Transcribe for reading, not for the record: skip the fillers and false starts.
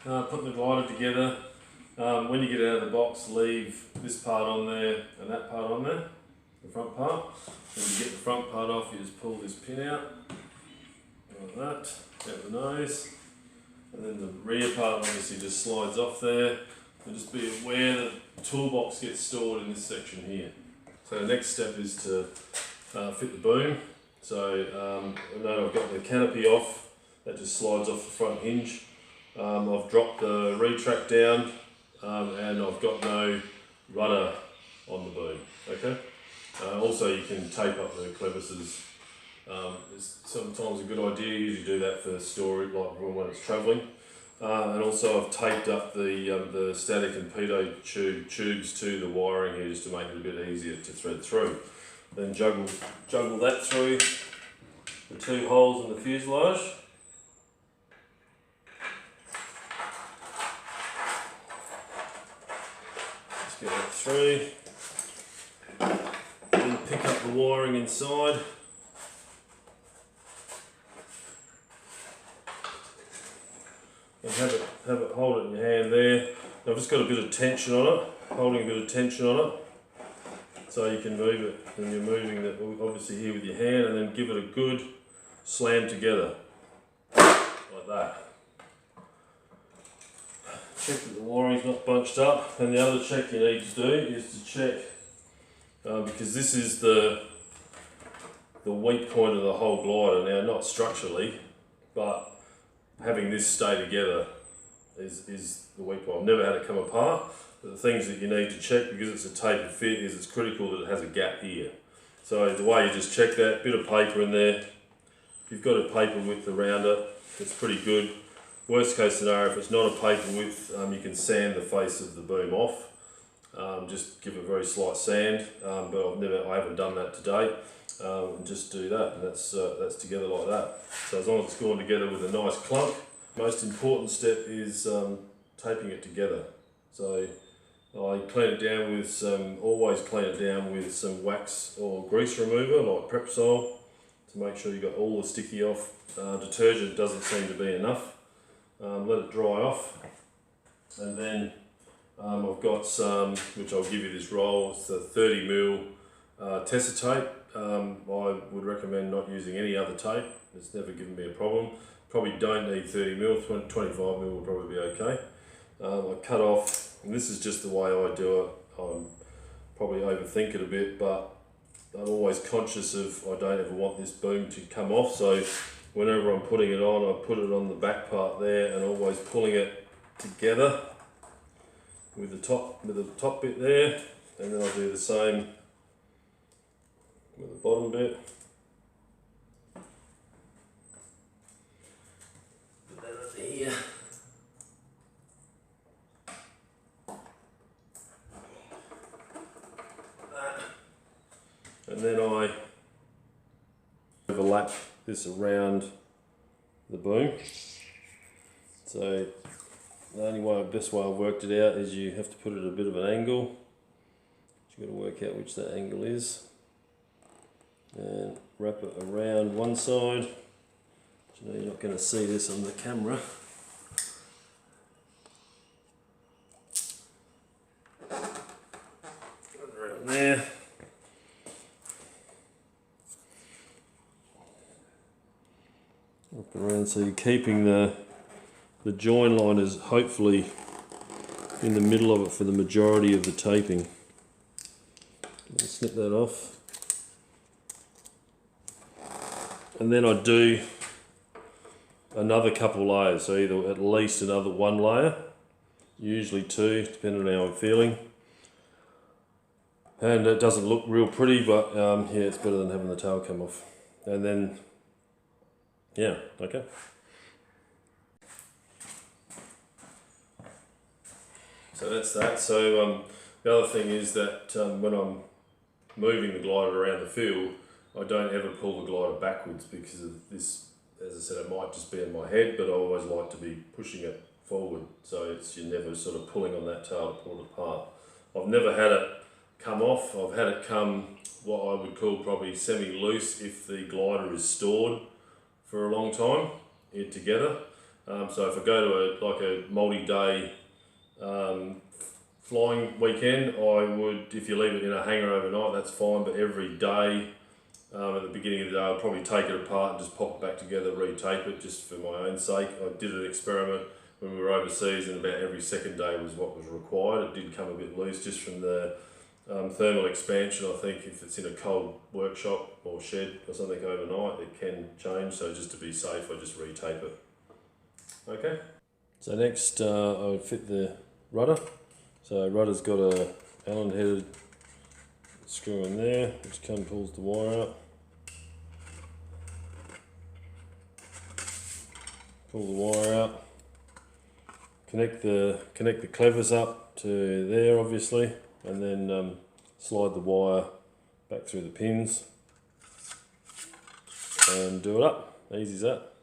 putting the glider together. When you get out of the box, leave this part on there and that part on there, the front part. When you get the front part off, you just pull this pin out, like that, out the nose. And then the rear part obviously just slides off there. And just be aware that the toolbox gets stored in this section here. So the next step is to fit the boom. So I know I've got the canopy off, that just slides off the front hinge. I've dropped the retract down and I've got no rudder on the boom, okay? Also you can tape up the clevises. It's sometimes a good idea, you usually do that for storage, like when it's travelling. And also I've taped up the static and pitot tubes to the wiring here just to make it a bit easier to thread through. Then juggle that through the two holes in the fuselage. Just get that through. Then pick up the wiring inside. And have it hold it in your hand there. I've just got a bit of tension on it, holding a bit of tension on it, so you can move it. And you're moving it obviously here with your hand, and then give it a good slam together, like that. Check that the wiring's not bunched up, and the other check you need to do is to check because this is the weak point of the whole glider. Now, not structurally, but having this stay together is the weak point. I've never had it come apart, but the things that you need to check, because it's a tapered fit, is it's critical that it has a gap here. So the way you just check that, bit of paper in there. If you've got a paper width around it, it's pretty good. Worst case scenario, if it's not a paper width, you can sand the face of the boom off. Just give it a very slight sand, but I haven't done that to date. Just do that, and that's together like that. So as long as it's gone together with a nice clunk, most important step is taping it together. So I clean it down with always clean it down with some wax or grease remover like Prepsol to make sure you got all the sticky off. Detergent doesn't seem to be enough. Let it dry off, and then I've got some, which I'll give you this roll. It's the 30mm Tesa tape. I would recommend not using any other tape. It's never given me a problem. Probably don't need 30mm, 25mm will probably be okay. I cut off, and this is just the way I do it. I probably overthink it a bit, but I'm always conscious of I don't ever want this boom to come off. So whenever I'm putting it on, I put it on the back part there, and always pulling it together with the top bit there, and then I'll do the same with the bottom bit. Put that over here. And then I overlap this around the boom. So the best way I've worked it out is you have to put it at a bit of an angle. You've got to work out which that angle is. And wrap it around one side. You know, you're not going to see this on the camera. Around there. Up and around, so you're keeping the join line is hopefully in the middle of it for the majority of the taping. I'll snip that off. And then I do another couple of layers, so either at least another one layer, usually two, depending on how I'm feeling. And it doesn't look real pretty, but yeah, it's better than having the tail come off. And then, yeah, okay. So that's that. So the other thing is that when I'm moving the glider around the field, I don't ever pull the glider backwards because of this. As I said, it might just be in my head, but I always like to be pushing it forward. So you're never sort of pulling on that tail to pull it apart. I've never had it come off. I've had it come what I would call probably semi-loose if the glider is stored for a long time together. So if I go to a multi-day flying weekend, I would, if you leave it in a hangar overnight, that's fine, but every day at the beginning of the day I'll probably take it apart and just pop it back together, retape it just for my own sake. I did an experiment when we were overseas, and about every second day was what was required. It did come a bit loose just from the thermal expansion. I think if it's in a cold workshop or shed or something overnight, it can change, so just to be safe I just retape it. Okay. So next I would fit the rudder. So rudder's got a Allen headed screw in there which pulls the wire out. Pull the wire out. Connect the clevers up to there obviously, and then slide the wire back through the pins and do it up. Easy as that.